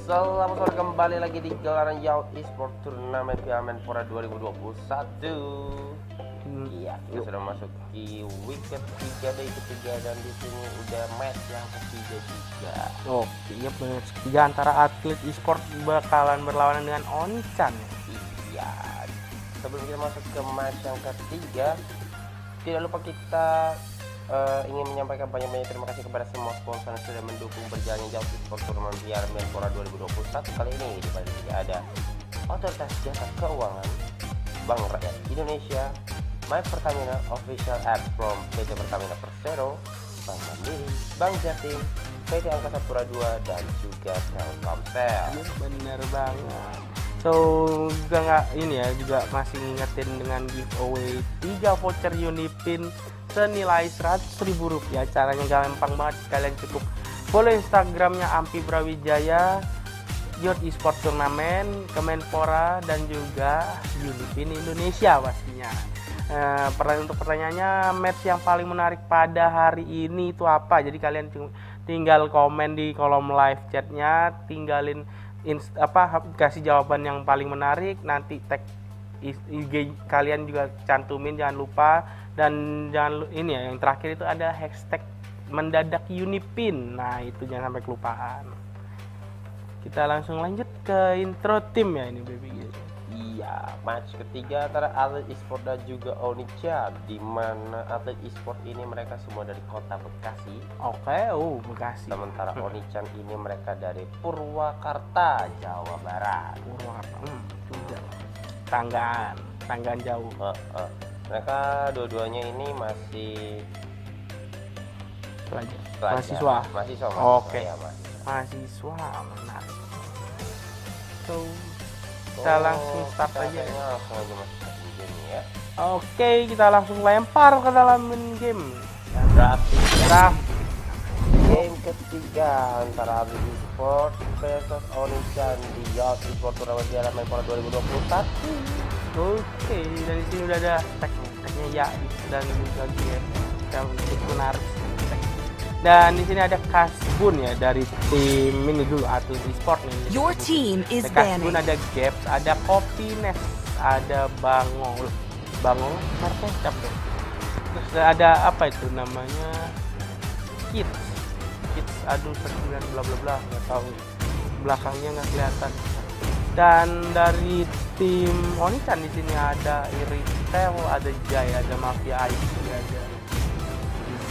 Selamat sore, kembali lagi di gelaran Yacht Esport Turnamen Piala Menpora 2021. Iya, kita sudah masuk di week ketiga, day ketiga, dan di sini udah match yang ketiga juga. Oh, iya, match ketiga antara atlet e-sport bakalan berlawanan dengan Onichan. Iya. Sebelum kita masuk ke match yang ketiga, tidak lupa kita ingin menyampaikan banyak-banyak terima kasih kepada semua sponsor yang sudah mendukung berjalannya Yacht Esport Turnamen Piala Menpora 2021 kali ini. Di balik ini ada Otoritas Jasa Keuangan, Bank Rakyat Indonesia, My Pertamina Official App from PT Pertamina Persero, Bank Mandiri, Bank Jatim, PT Angkasa Pura II, dan juga Telkomsel. Bener banget. So, juga juga masih ngingetin dengan giveaway 3 voucher Unipin senilai Rp100.000. Caranya gampang banget, kalian cukup follow Instagramnya Ampi Brawijaya, Yacht Esport Turnamen, Kemenpora, dan juga Unipin Indonesia pastinya. Untuk pertanyaannya, match yang paling menarik pada hari ini itu apa? Jadi kalian tinggal komen di kolom live chatnya, tinggalin kasih jawaban yang paling menarik, nanti tag IG kalian juga cantumin, jangan lupa. Dan yang terakhir itu ada hashtag mendadak Unipin. Nah, itu jangan sampai kelupaan. Kita langsung lanjut ke intro tim ya ini, baby. Iya, match ketiga antara atlet e-sport dan juga Onichan, di mana atlet e-sport ini mereka semua dari kota Bekasi. Oke, Bekasi. Sementara Onichan ini mereka dari Purwakarta, Jawa Barat. Purwakarta. Tanggaan jauh. Mereka dua-duanya ini masih mahasiswa. Oke. Ya, mahasiswa menarik. So, kita langsung start aja. Langsung aja masuk ke game ya. Oke, kita langsung lempar ke dalam game. Draft. Game ketiga antara atlet e-sport versus Onichan di Yacht Esport Turnamen Piala Menpora 2021. Oke, dari sini udah ada tagnya ya, dan juga game yang menarik. Dan di sini ada Kasbun ya, dari tim ini dulu atlet e-sport nih. Your team is Kasbun, banning. ada Gaps, ada Kopines, ada Bangol, Marketcap dong. Terus ada apa itu namanya? Kids, aduh, 9 bla bla bla, nggak tahu. Belakangnya nggak kelihatan. Dan dari tim Onichan di sini ada Iritel, ada Jai, ada Mafia IT, ada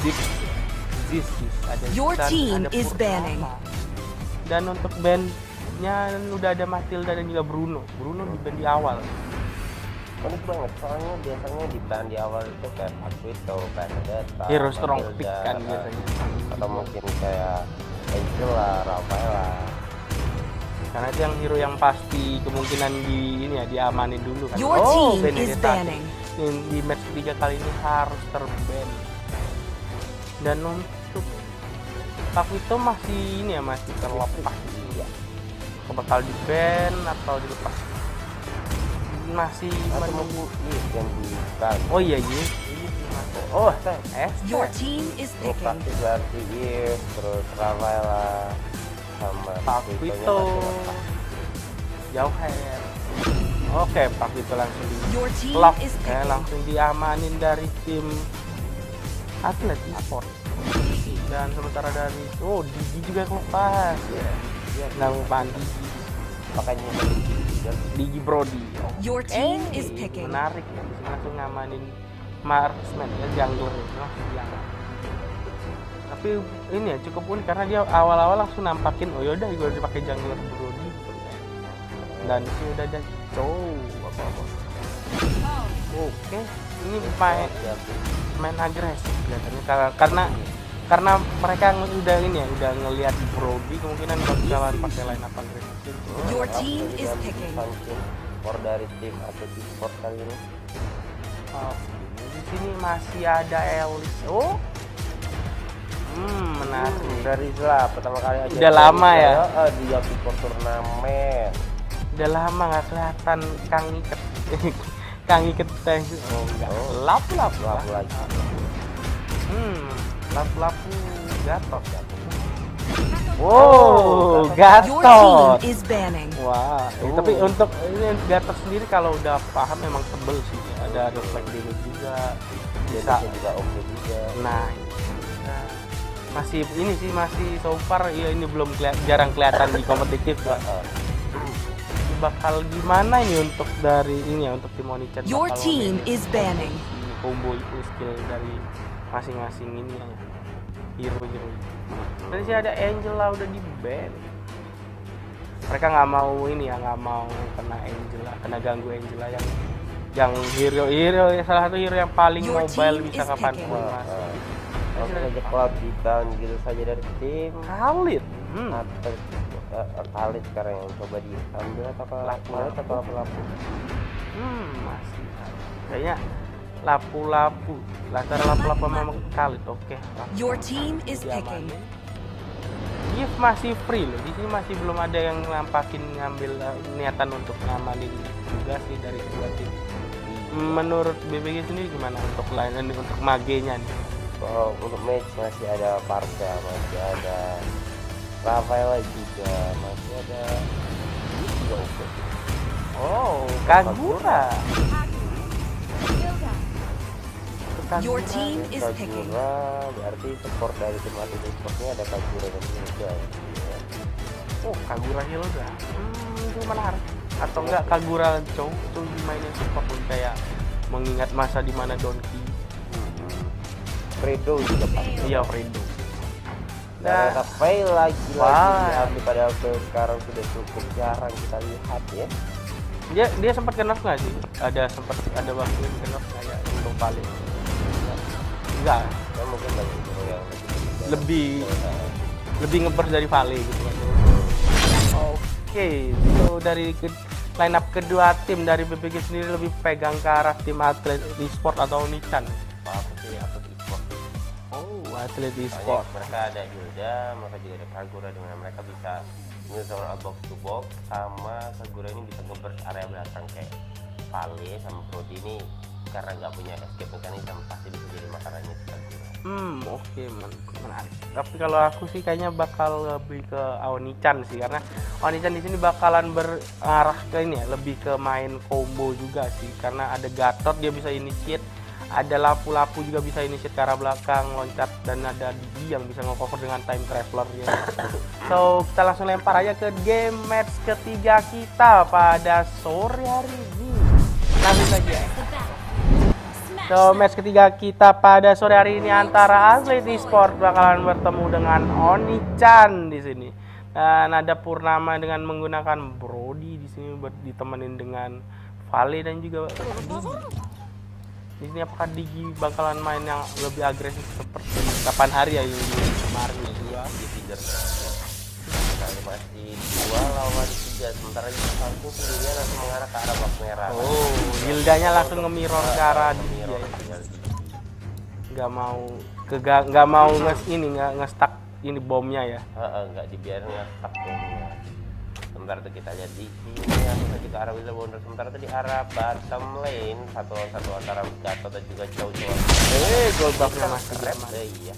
Zis, ada Your Zan, team ada is Purnama. banning. Dan untuk bandnya udah ada Matilda dan juga Bruno di band di awal. Unik banget, soalnya biasanya di band di awal itu kayak Paquito, Benedetta, Hero strong Matilda, pick kan biasanya. atau mungkin kayak Angela, Rafaela. Karena itu yang hero yang pasti kemungkinan diamanin dulu kan. Your team is Benedetta banning. di match ketiga kali ini harus terban. Dan untuk Paquito masih masih terlepas. Iya. Bakal di ban atau dilepas, masih menunggu. Yang di band. Oh iya. Oh, Your team is picking. Pasti berarti terus Rafaela sama Paquito jauh hair. Oke, Paquito langsung di Your team lock, is picking. langsung diamanin dari tim atlet e-sport. Dan sementara dari Digi juga kelepas ya. Nggak ngumpan Digi, makanya Digi Brody. Your team is picking. Menarik ya, di sini langsung ngamanin marksman ya, jungler yang. Tapi ini ya cukup unik karena dia awal-awal langsung nampakin yaudah gue dipakai jungler Brody. Dan ini udah ada apa-apa. Oke, ini main agresif kelihatannya karena mereka udah ngelihat Brody, kemungkinan bakalan pakai line up agresif. Your team is picking. Skor dari tim atlet e-sport kali ini. Di sini masih ada Elis. Menarik. Dari Zla pertama kali aja. Udah lama ya di Yacht Esport Turnamen. Udah lama nggak kelihatan Kang Iket teh. Lap lagi. Lap Gatot. Wow, Your Gatot. team is banning. Wah, tapi untuk ini Gatot sendiri kalau udah paham memang tebel sih. Ada reflect damage juga. Bisa juga oke juga. Nah, masih ini sih masih so far ya ini belum jarang kelihatan di kompetitif ya. Bakal gimana ini untuk dari ini ya untuk tim Oni-chan Your bakal team is banning. combo itu skill dari masing-masing ini ya hero. Dan sih ada Angela udah di ban. Mereka nggak mau ini ya, nggak mau kena Angela, kena ganggu Angela yang hero salah satu hero yang paling Your mobile team bisa is kapanpun picking. mas. Langsung aja Cloud di down gitu saja dari tim. Khalid. Atau Khalid sekarang yang coba diambil atau lapu-lapu. Masih kayaknya lapu-lapu antara lapu-lapu sama Khalid. Oke. Your team is picking. Gift masih free loh, di sini masih belum ada yang nampakin ngambil niatan untuk ngamanin juga sih dari kedua tim. Menurut BBG sendiri gimana untuk lain untuk magenya nih? Kalau untuk match masih ada Parka, masih ada Rafael juga, masih ada juga oke. Oh, Kagura. Your team is picking. Kagura berarti support dari tim Atlet Esports-nya ada Kagura dan Hilda. Oh, Kagura Hilda. Itu menarik. Atau enggak Kagura Chow itu mainin support pun kayak mengingat masa di mana Donkey. Fredo juga pasti. Iya, Fredo. Nah, Rafael lagi Wah. diambil padahal sekarang sudah cukup jarang kita lihat ya. Dia sempat ke nerf nggak sih? Ada waktu ke nerf nggak ya untuk paling? Enggak. Ya, mungkin banyak hero yang lebih ngeburst dari Vale gitu kan. Oke, so dari line up kedua tim dari BBG sendiri lebih pegang ke arah tim Atlet Esports atau Oni-chan? Apa sih Atlet Esports? Oh, Atlet Soalnya Esports. mereka ada Hilda, mereka juga ada Kagura dengan mereka bisa nge-zone box to box, sama Kagura ini bisa nge-burst area belakang kayak Vale sama Prodi ini karena nggak punya escape mechanism pasti bisa jadi makanannya si Kagura. Oke, menarik. Tapi kalau aku sih kayaknya bakal lebih ke Oni-chan sih, karena Oni-chan di sini bakalan berarah ke ini ya, lebih ke main combo juga sih, karena ada Gatot dia bisa initiate, ada lapu-lapu juga bisa initiate ke arah belakang, loncat, dan ada Digi yang bisa nge-cover dengan time traveler ya. So, kita langsung lempar aja ke game match ketiga kita pada sore hari ini. Langsung saja. So, match ketiga kita pada sore hari ini antara Atlet Esports bakalan bertemu dengan Oni-chan di sini. Dan ada Purnama dengan menggunakan Brody di sini ditemenin dengan Vale dan juga Digi. Di sini apakah Digi bakalan main yang lebih agresif seperti kapan hari ya yang kemarin ya? Di feeder kali masih 2 lawan 3, sementara di satu sendirian langsung mengarah ke arah box merah. Oh, Hildanya langsung nge-mirror ke arah Digi ya. Tinggal Digi. Nggak mau nge-stuck ini bomnya ya. Nggak dibiarin nge-stuck bomnya. Sementara itu kita lihat di sini langsung saja ke arah Wizard Wonder. Sementara itu di arah bottom lane satu antara Gatot dan juga Chow. Gold buff-nya masih Rep, iya.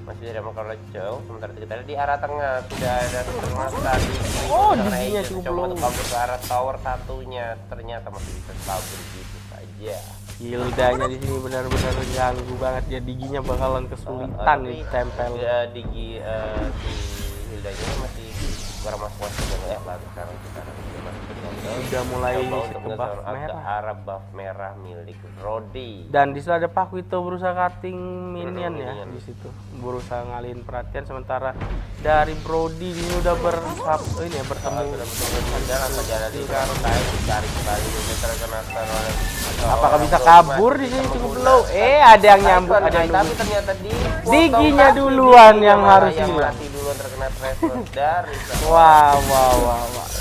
Masih ada makan Chow. Sementara itu kita lihat di arah tengah sudah ada setengah tadi. Oh, Diginya cukup coba low. untuk kabur ke arah tower satunya, ternyata masih bisa kabur gitu saja. Hildanya di sini benar-benar ganggu banget ya, Diginya bakalan kesulitan nih tempel. Digi si Hildanya masih kurang masuk juga ya baru sekarang kita Udah mulai untuk ke buff ke merah. arah buff merah milik Brody. Dan di situ ada Pakuito berusaha cutting minion ya Minion. di situ, berusaha ngalihin perhatian, sementara dari Brody ini udah bertemu Dan apa jalan di karo kayak ditarik kembali udah terkena oleh apakah bisa kabur di sini cukup low. Ada yang nyambut, ada yang tapi nunggu. ternyata Diginya duluan yang harus hilang. mati duluan terkena travel dari Wah.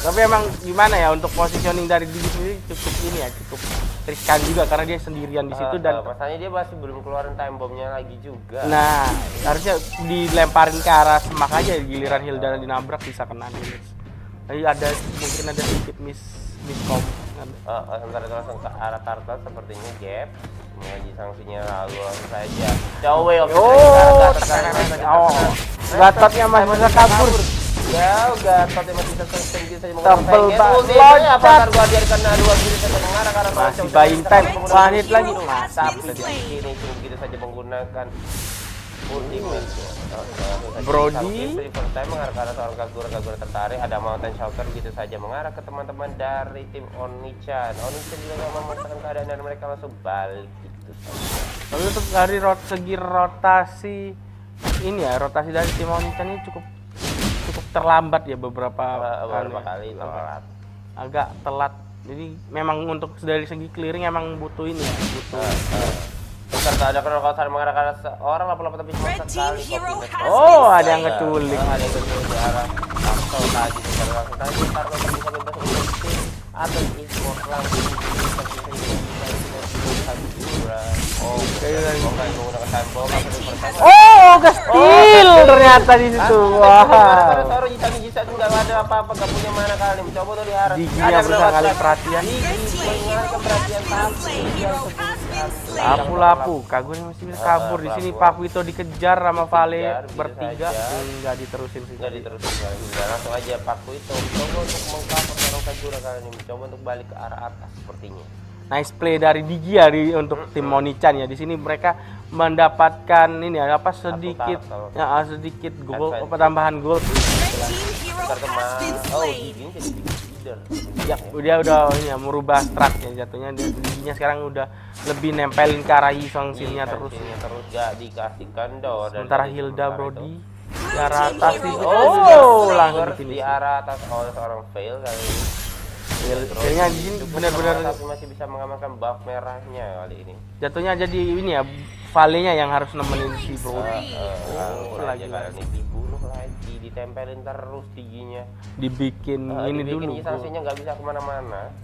Tapi emang gimana ya untuk positioning dari Digi sendiri cukup ini ya, cukup riskan juga karena dia sendirian di situ dan masalahnya dia masih belum keluarin time bombnya lagi juga. nah harusnya dilemparin ke arah semak aja, giliran Hilda dinabrak bisa kena damage. Jadi mungkin ada sedikit miscom. Sementara itu langsung ke arah Tartan sepertinya gap mengaji sanksinya lalu langsung saja Chow. Gatotnya masih bisa kabur. Ya, Gatot yang masih bisa saja Double loncat. Guardian kena 2 kiri saja mengarah karena Masih buying time. One hit lagi. Tapi di sini cuma begitu saja menggunakan ultimate. Brody First time mengarah ke arah seorang Kagura tertarik. Ada Mountain Shouter gitu saja mengarah ke teman-teman dari tim Onichan. Onichan juga nggak memaksakan keadaan dan mereka langsung balik gitu saja. Tapi untuk dari segi rotasi ini ya, rotasi dari tim Onichan ini cukup terlambat ya beberapa kali telat. Agak telat. Jadi memang untuk dari segi clearing emang butuh ini ya, butuh. Serta ada kalau mengarah ke arah seorang 88 tapi cuma sekali. Oh, ada yang keculik. Ada yang keculik di arah langsung tadi secara langsung tadi karena bisa bebas untuk tim atau e-sport langsung Oke, menggunakan sambal oh, steal ternyata di situ. Wah. Taruh Jisan nggak ada apa-apa, nggak punya mana kali. Mencoba tuh di arah. Giginya bisa ngalih perhatian. Mengalihkan perhatian Lapu Kagura masih bisa kabur di sini. Pak Vito dikejar sama Vale bertiga, nggak diterusin sih. Nggak diterusin lagi. Langsung aja Pak Vito mencoba untuk mengcover seorang Kagura kali ini, mencoba untuk balik ke arah atas sepertinya. Nice play dari Digi ya untuk tim Monichan ya. Di sini mereka mendapatkan ini ya, apa sedikit sedikit gol, tambahan gol. Oh, Digi jadi leader. Ya, dia udah ini ya, merubah strat ya jatuhnya. Diginya sekarang udah lebih nempelin ke arah Yisong Shin-nya terus gak dikasihkan door. Sementara Hilda Brody di arah atas nih. Oh, langsung di arah atas oleh seorang fail kali ini. Kayaknya di sini benar-benar tapi masih bisa mengamankan buff merahnya kali ini. Jatuhnya jadi ini ya, Vale-nya yang harus nemenin si Brody. Lagi ini dibunuh lagi, ditempelin terus giginya. Dibikin ini dulu. Jisansinya nggak bisa kemana-mana.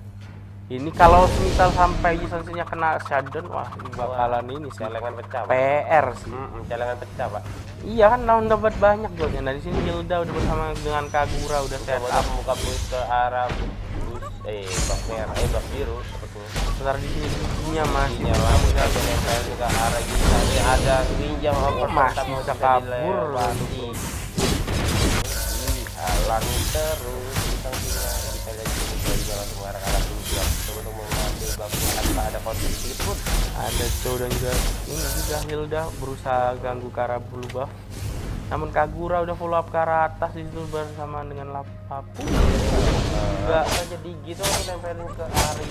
Ini kalau misal sampai Jisansinya kena shutdown, wah ini bakalan ini sih. Celengan pecah. PR sih. Celengan pecah, Pak. Iya kan, dapat banyak golnya. Nah di sini Hilda udah bersama dengan Kagura udah set up muka bus ke arah bak merah, bak biru sepertinya. Sebentar di sini giginya masih nyala, udah nempel ke arah kita. Ini ada winjam masih bisa kabur lagi. Halangi terus Jisansinya. Kita lihat ini jalan mengarah ke arah winjam untuk mengambil bak tanpa ada konflik pun. Ada Chow dan juga ini juga Hilda berusaha ganggu ke arah blue buff. Namun Kagura udah follow up ke arah atas di situ bersama dengan Lapu. Enggak saja Digi tuh aku tempelin ke arah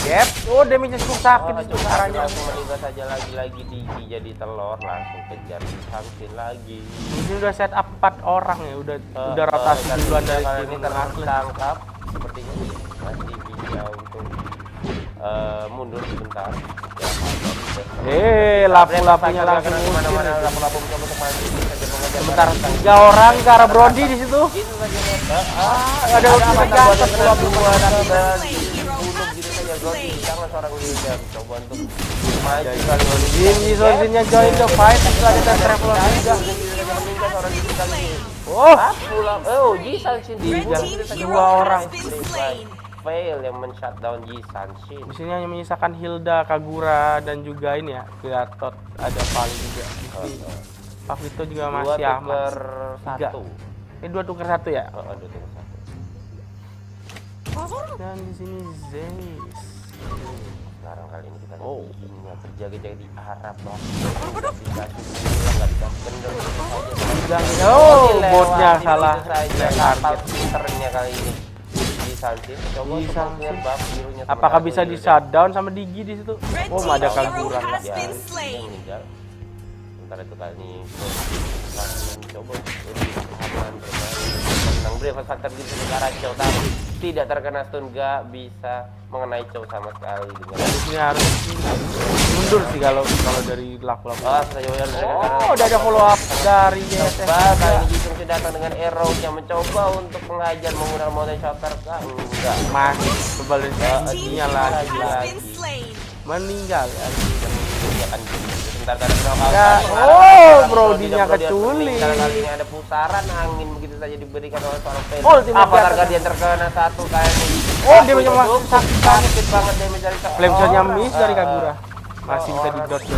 gap. Oh, damage-nya cukup sakit itu arahnya. Langsung meninggal saja lagi Digi jadi telur, langsung kejar Jisansin lagi. Ini udah set up 4 orang ya, udah rotasi duluan dari tim tertangkap sepertinya masih bisa untuk mundur sebentar. Lapu-lapunya langsung kemana-mana. Lapu-lapu mencoba untuk maju. Sebentar 3 orang ke arah Brody di situ. Ada Gatot lapu bunuh gitu saja. Brody jangan seorang leader. Coba untuk maju kali ini. Jisansinya join the fight. Itu ada traveler juga. Jisansin dibunuh 2 orang. Fail yang men-shutdown Jisansin. Di sini hanya menyisakan Hilda, Kagura dan juga ini ya, Gatot, ada Vale juga. Pak Vito juga masih aman. 2 Ini 2 tukar 1 ya? 2 tukar 1. Dan di sini Zeus. Sekarang kali ini kita lihat berjaga-jaga di arah bawah. Nggak dikasih kendor. Botnya salah target pinternya kali ini. Apakah bisa di shutdown sama Digi di situ? Oh, ada Kagura ya, meninggal. Sementara itu kali ini coba aman menang Brave Factor gitu ke arah Chow, tapi tidak terkena stun, nggak bisa mengenai Chow sama sekali. Ini harus mundur sih kalau dari laku-laku. Udah ada follow up dari YSS. Kali ini Jisansin datang dengan arrow-nya mencoba untuk mengajar menggunakan Mountain Shouter. Enggak. Masih kembali dia lagi meninggal ya. Brody-nya keculik. Kali ini ada pusaran angin begitu saja diberikan oleh seorang fail. Avatar Guardian terkena 1 kali ini. Dia sakit banget damage dari flame shot-nya miss dari Kagura. Masih bisa di dodge.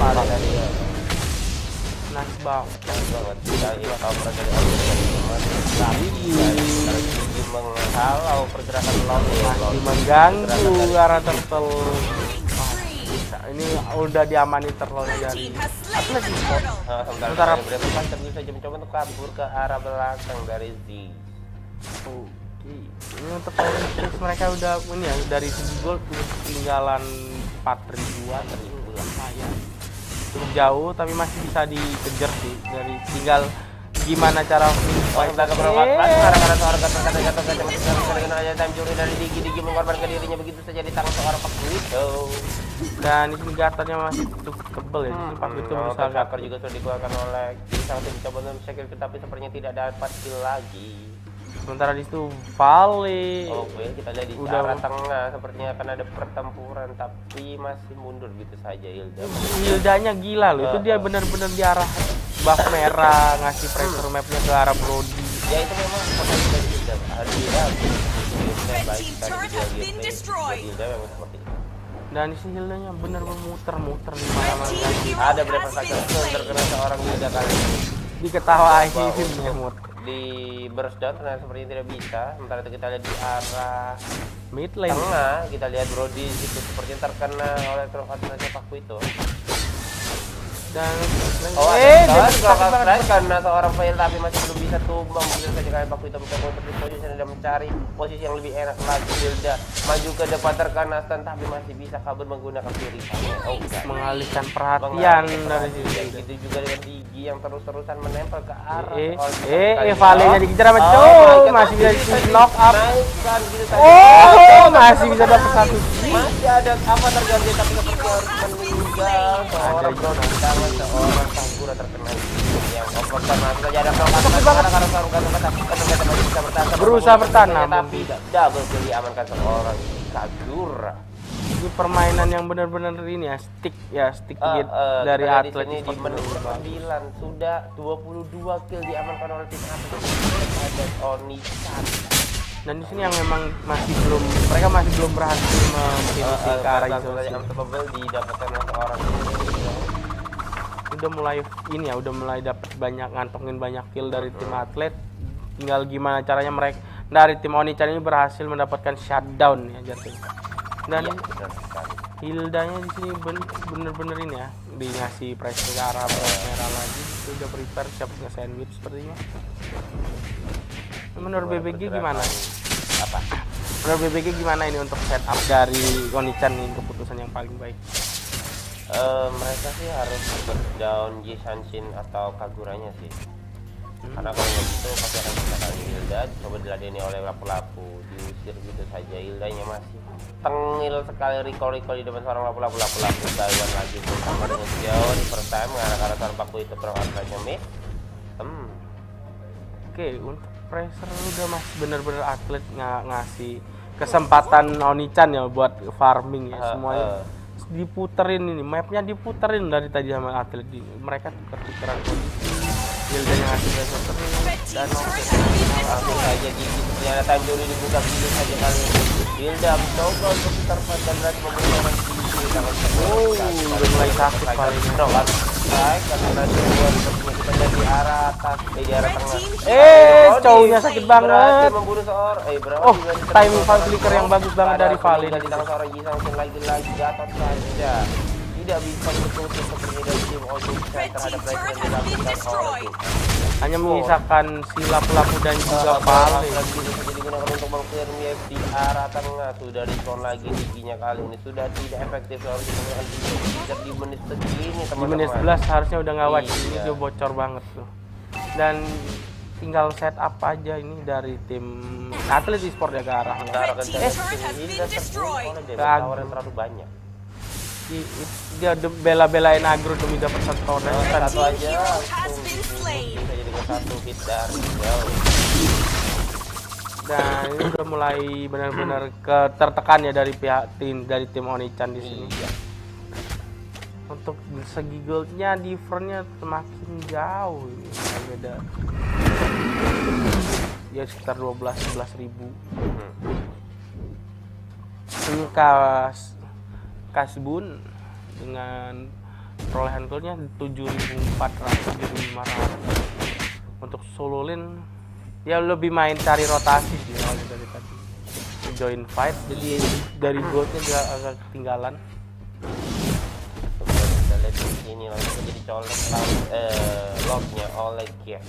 nice banget. banget. Kita tahu dari teman tapi lagi menghalau pergerakan Masih mengganggu arah turtle. Ini udah diamani turtle dari Atlet Esport. Sementara berapa pasar bisa mencoba untuk kabur ke arah belakang dari Z. Oke, ini untuk points mereka udah ini ya dari segi gol ketinggalan 4.000-an lumayan cukup jauh tapi masih bisa dikejar sih dari tinggal gimana cara Kita karena seorang kata jatuh aja time juri dari Digi mengorbankan dirinya begitu saja di tangan seorang Pak Wito. dan ini gatornya masih cukup tebel ya jadi Pak Wito berusaha Gator juga sudah dikeluarkan oleh sang tim mencoba untuk secure tetapi sepertinya tidak dapat kill lagi. sementara di situ Vale Oke, kita lihat di arah tengah sepertinya akan ada pertempuran tapi masih mundur gitu saja Hildanya gila loh itu dia benar-benar di arah buff merah ngasih pressure mapnya ke arah Brody ya itu memang potensi dari Hilda dan isi Hildanya benar-benar muter-muter di mana-mana ada berapa saja terkena seorang Hilda kali diketawain ya mut di burst down karena sepertinya tidak bisa. Sementara itu kita lihat di arah mid lane tengah kita lihat Brody itu sepertinya terkena oleh Krokatranya Paku itu. Dan karena seorang fail tapi masih belum bisa tumbang begitu saja kalian Paku itu mencoba untuk posisi dan mencari posisi yang lebih enak lagi. Hilda maju ke depan terkena stun tapi masih bisa kabur menggunakan pilihannya. mengalihkan perhatian dari sini. Itu juga dengan Digi yang terus-terusan menempel ke arah Vale-nya dikejar sama masih bisa di knock up. Masih bisa dapat satu. Masih ada apa terjadi tapi seperti harus meninggal seorang Brody tangan seorang Sakura terkena yang over karena saja ada berusaha bertahan tapi double kill diamankan seorang Sakura. Ini permainan yang benar-benar ini ya stick dari Atlet ini di menit 9 sudah 22 kill diamankan oleh tim Atlet ada Onisan. Dan di sini yang memang mereka masih belum berhasil memfinisi ke arah isolasi. Didapatkan oleh seorang udah mulai dapat ngantongin banyak kill dari tim Atlet. Tinggal gimana caranya mereka dari tim Onichan ini berhasil mendapatkan shutdown ya jatuhnya. Dan Hildanya di sini bener-bener ini ya ngasih pressure ke arah merah lagi. Udah prepare siap nge-sandwich sepertinya. Menurut BBG gimana? Menurut BBG gimana ini untuk setup dari Onichan ini keputusan yang paling baik? Mereka sih harus down Jisanshin atau Kaguranya sih. Karena kalau gitu pasti akan kita kali Hilda coba diladeni oleh lapu-lapu diusir gitu saja. Hildanya masih tengil sekali recall di depan seorang lapu-lapu Taiwan lagi bersama dengan jauh di first time karena seorang Paku itu perangkatnya mid. Oke, untuk pressure udah masih bener-bener Atlet ngasih kesempatan Onichan ya buat farming ya semuanya diputerin ini mapnya diputerin dari tadi sama Atlet mereka tuker-tukeran posisi Hildanya ngasih pressure terus dan langsung saja di ada time juri dibuka begitu saja kali Hilda mencoba untuk terpas dan berarti menggunakan di tangan udah mulai sakit palingnya karena kita lihat di arah atas di arah tengah cowoknya sakit banget membunuh seorang timing flicker yang bagus banget dari Vale di tangan seorang Jisanshin lagi jatuh saja tidak bisa berfungsi seperti dari tim Onichan terhadap pressure yang dilakukan oleh hanya menyisakan si lapu-lapu dan juga Vale digunakan untuk meng-clear map di arah tengah sudah respon lagi giginya kali ini sudah tidak efektif harus menggunakan di menit segini teman-teman di menit 11 harusnya udah nggak wajib ini dia bocor banget tuh dan tinggal setup aja ini dari tim Atlet Esport ya ke arah yang terlalu banyak dia bela-belain agro demi dapat satu tower satu aja satu hit dari jauh dan ini udah mulai benar-benar tertekan ya dari tim Onichan di sini untuk segi goldnya differentnya semakin jauh ini beda ya sekitar 12-11 ribu ini Kasbun dengan perolehan goldnya 7.400 7.500. Untuk solo lane ya lebih main cari rotasi sih awalnya dari tadi join fight, jadi dari goldnya juga agak ketinggalan. Kita lihat di sini langsung jadi colek locknya oleh Kia.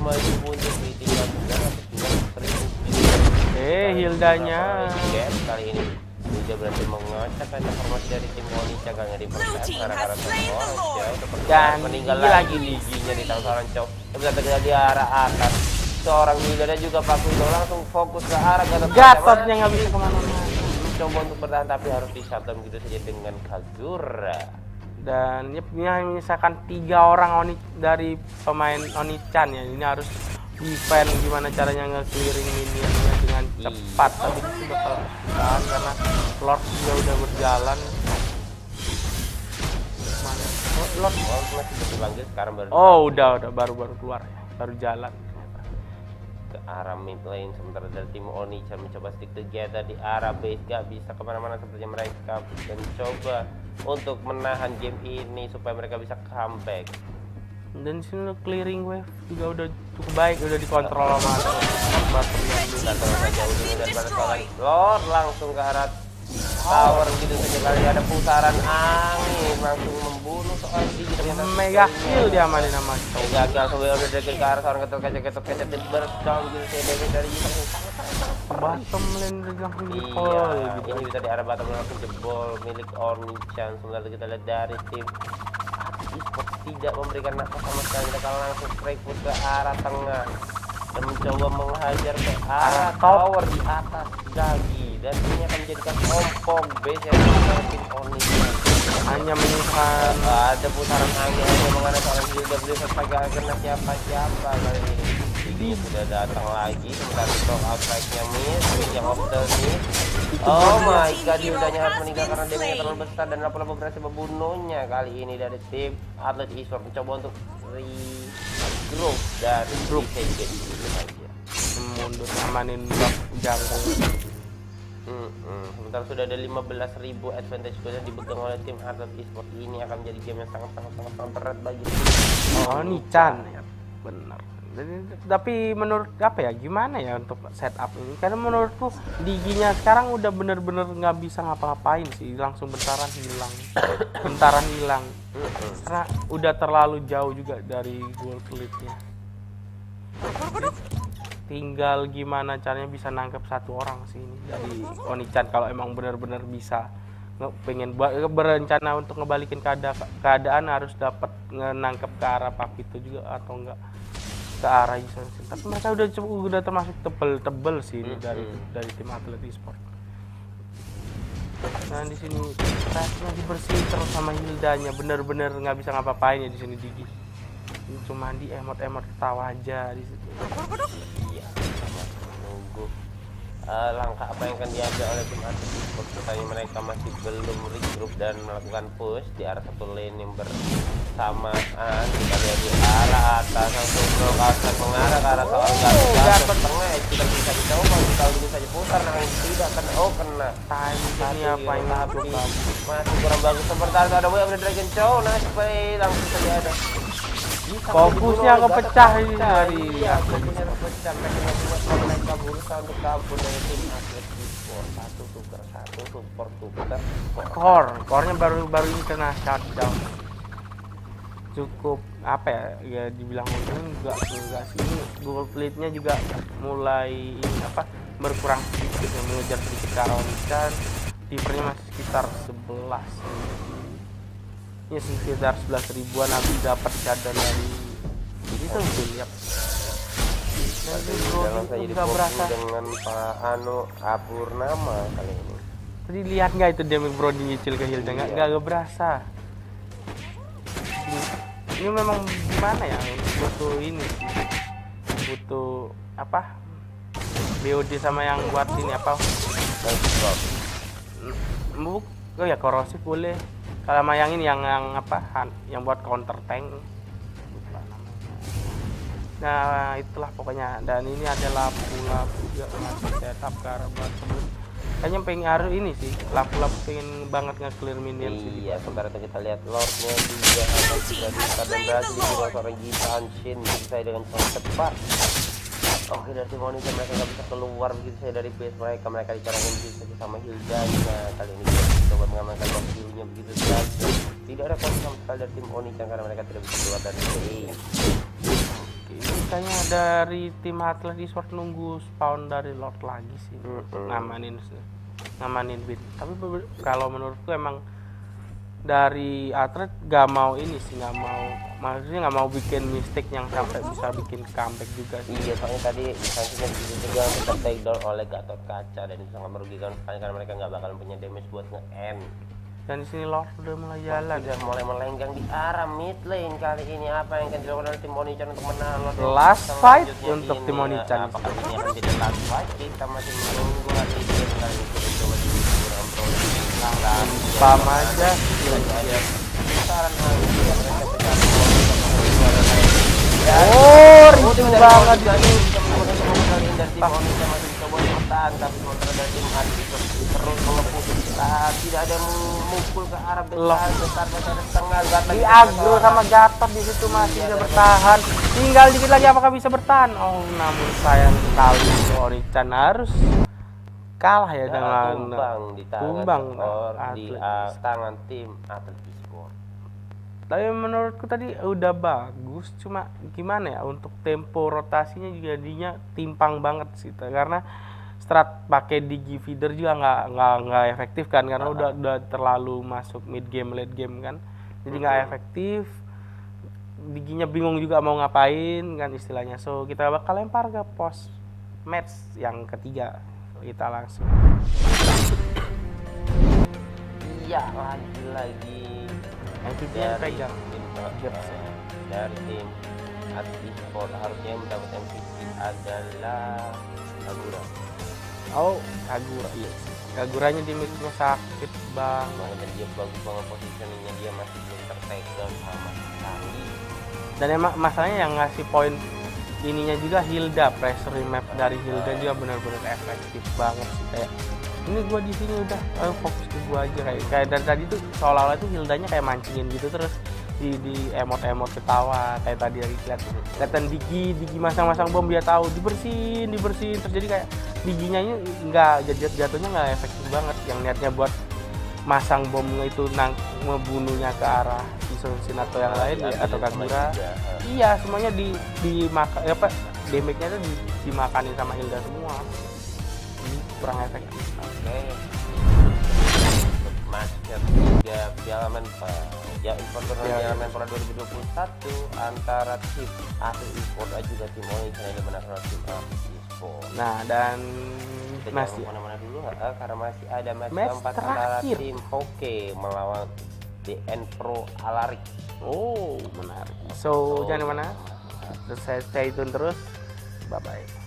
Maju mundur di tinggal Hildanya kali ini Hilda berhasil mengocak informasi dari tim Onica gak dipercaya karena dan meninggal lagi giginya di tangkaran cowok yang bisa terjadi di arah atas. Seorang Hilda dan juga Pak Wido langsung fokus ke arah Gatotnya nggak bisa kemana-mana, coba untuk bertahan tapi harus di-shutdown gitu saja dengan Kazura. Dan ya menyisakan 3 orang dari pemain Onichan ya. Ini harus defend gimana caranya nge-clearing minionnya dengan cepat, tapi itu bakal kesusahan karena Lord juga udah berjalan. Mana? Lord masih dipanggil sekarang baru. Oh, udah baru keluar ya. Baru jalan ke arah mid lane, sementara dari tim Onichan mencoba stick together di arah base, gak bisa kemana-mana sepertinya mereka mencoba untuk menahan game ini supaya mereka bisa comeback. Dan di sini clearing wave juga udah cukup baik, udah dikontrol sama dan terus saja ujungnya daripada seorang Lord langsung ke arah tower gitu saja, kali ada pusaran angin langsung membunuh seorang di mega kill dia amanin sama gagal sampai udah dari ke arah seorang ketok kecet dan berdown gitu saya dari bottom lane udah langsung jebol gitu. Ini bisa di arah bottom lane langsung jebol milik Onichan. Sementara kita lihat dari tim Esports tidak memberikan nafas sama sekali, mereka langsung straight push ke arah tengah dan mencoba menghajar ke arah tower di atas lagi, dan ini akan menjadikan ompong base yang tim Onichan. Hanya menyisakan ada putaran angin yang mengenai seorang Hilda Blizzard gak kena siapa-siapa kali ini. Ini sudah datang lagi, sementara itu outside-nya miss yang off the miss. Oh my god, Hildanya harus meninggal karena damage terlalu besar dan lapu-lapu berhasil membunuhnya kali ini dari tim Atlet Esports. Mencoba untuk regroup dan disengage gitu aja. mundur amanin blok jungle. Sementara sudah ada 15.000 advantage yang dipegang oleh tim Atlet Esports. Ini akan menjadi game yang sangat berat bagi Onichan ya, benar. Tapi menurut apa ya, gimana ya untuk setup ini? Karena menurutku Diginya sekarang udah bener-bener nggak bisa ngapa-ngapain sih, langsung bentaran hilang, karena udah terlalu jauh juga dari gold lead-nya. Tinggal gimana caranya bisa nangkep satu orang sih ini dari Onichan kalau emang bener-bener bisa pengen berencana untuk ngebalikin keadaan, harus dapat nangkep ke arah Papito juga atau enggak ke arah Yusan. Tapi mereka udah termasuk tebel sih ini dari tim Atlet Esports. Nah di sini rasanya dibersihin terus sama Hildanya, bener-bener nggak bisa ngapa-ngapain ya di sini Digi. Cuma di emot ketawa aja di situ. Iya, menunggu langkah apa yang akan diambil oleh tim Atlet Esports. Misalnya mereka masih belum regroup dan melakukan push di arah satu lane yang bersamaan. Kita lihat di arah atas langsung blok outside mengarah ke arah seorang Gatot tengah. Kita bisa dicoba kalau bisa diputar, namun tidak kena. Oh kena. Timingnya apa yang masih kurang bagus. Seperti ada Way of the Dragon Show. Nice play, langsung saja ada. Fokusnya kepecah ini dari fokusnya kepecah. Mereka berusaha untuk kabur dari tim Atlet Esports. Satu support tukar core-nya baru ini kena shutdown. Cukup apa ya dibilang enggak sih, ini gold lead-nya juga mulai berkurang sedikit, mengejar sedikit ke arah Onichan. Tipernya masih sekitar 11. Ini sekitar 11 ribuan habis dapat shutdown dari itu tuh lihat. Nanti bisa berasa dengan Pak Apurnama kali ini. Tadi lihat nggak itu damage Brody nyicil ke Hilda, nggak berasa. Ini memang gimana ya, butuh ini, butuh BOD sama yang buat ini oh ya korosif boleh. Kalau sama yang ini yang buat counter tank. Nah itulah pokoknya. Dan ini adalah pula juga masih setup ke arah bottom. Kayaknya pengen harus ini sih, lap-lap pengen banget nge-clear minion sih. Iya, sebentar itu kita lihat Lordnya juga akan sudah bisa dan berhasil dibunuh seorang Jitan Shin begitu saya dengan sangat cepat. Oke, dari tim Onyx mereka nggak bisa keluar begitu saya dari base mereka dicarangin begitu sama Hildanya. Kali ini kita coba mengamankan waktunya begitu saja. Tidak ada konsen sama sekali dari tim Onyx karena mereka tidak bisa keluar dari base. Kayaknya dari tim Atlas Esports nunggu spawn dari Lord lagi sih untuk ngamanin win. Tapi kalau menurutku emang dari Atlas gak mau ini sih, maksudnya nggak mau bikin mistake yang sampai bisa bikin comeback juga sih. Iya, soalnya tadi sanksinya begitu juga kita take down oleh Gatot Kaca dan itu sangat merugikan sekali karena mereka nggak bakalan punya damage buat nge-end. Dan di sini Lord udah mulai jalan. Sudah mulai melenggang di arah mid lane kali ini. Apa yang akan dilakukan oleh tim Onichan untuk menang Lord? Last fight untuk tim Onichan. Apakah ini akan jadi last fight? Kita masih menunggu hari ini kali ini kita coba dengan pro. Spam aja. Saran hari ini mereka pegang. Oh, ricu banget ini. Kita menggunakan kali ini dari tim Onichan masih dicoba bertahan tapi sementara dari tim Adi terus mengepus. Tidak ada mukul ke arah besar masih ada setengah Gatot di agro sama Gatot di situ masih bisa bertahan. Tinggal dikit lagi apakah bisa bertahan? Oh, namun sayang sekali Onichan harus kalah ya dengan tumbang di tangan tim Atlas Esports. Tapi menurutku tadi udah bagus, cuma gimana ya untuk tempo rotasinya juga jadinya timpang banget sih karena strat pakai digi feeder juga nggak efektif kan karena udah terlalu masuk mid game late game kan, jadi nggak efektif. Diginya bingung juga mau ngapain kan istilahnya, so kita bakal lempar ke pos match yang ketiga. Kita langsung iya lagi MVP yang pegang dari tim Atlas Esports. Harusnya yang mendapat MVP adalah Kagura. Oh, Kagura, iya. Kaguranya di midnya sakit bang. Dan dia bagus banget positioningnya, dia masih belum tertakedown sama sekali. Dan emang masalahnya yang ngasih poin ininya juga Hilda, pressure remap dari Hilda juga benar-benar efektif banget sih. Kayak ini gua di sini udah fokus ke gua aja kayak dari tadi tuh seolah-olah tuh Hildanya kayak mancingin gitu terus di emot-emot ketawa kayak tadi lagi kelihatan Digi masang-masang bom dia tahu dibersihin terus jadi kayak Diginya ini nggak jatuhnya nggak efektif banget, yang niatnya buat masang bom itu membunuhnya ke arah Shin atau yang lain ya, atau Kagura. Iya, semuanya dimakan damage-nya itu dimakanin sama Hilda semua. Ini kurang efektif. Oke. Match ketiga Piala Menpora. Ya, Piala Menpora 2021 antara tim Atlas Esports dan juga tim Onyx yang dimenangkan oleh tim Atlas Esports. Nah, dan masih mana-mana dulu karena masih ada match keempat antara tim Hoke melawan DN Pro Alarik. Oh, menarik. So, jangan mana. Terus saya stay tune terus. Bye bye.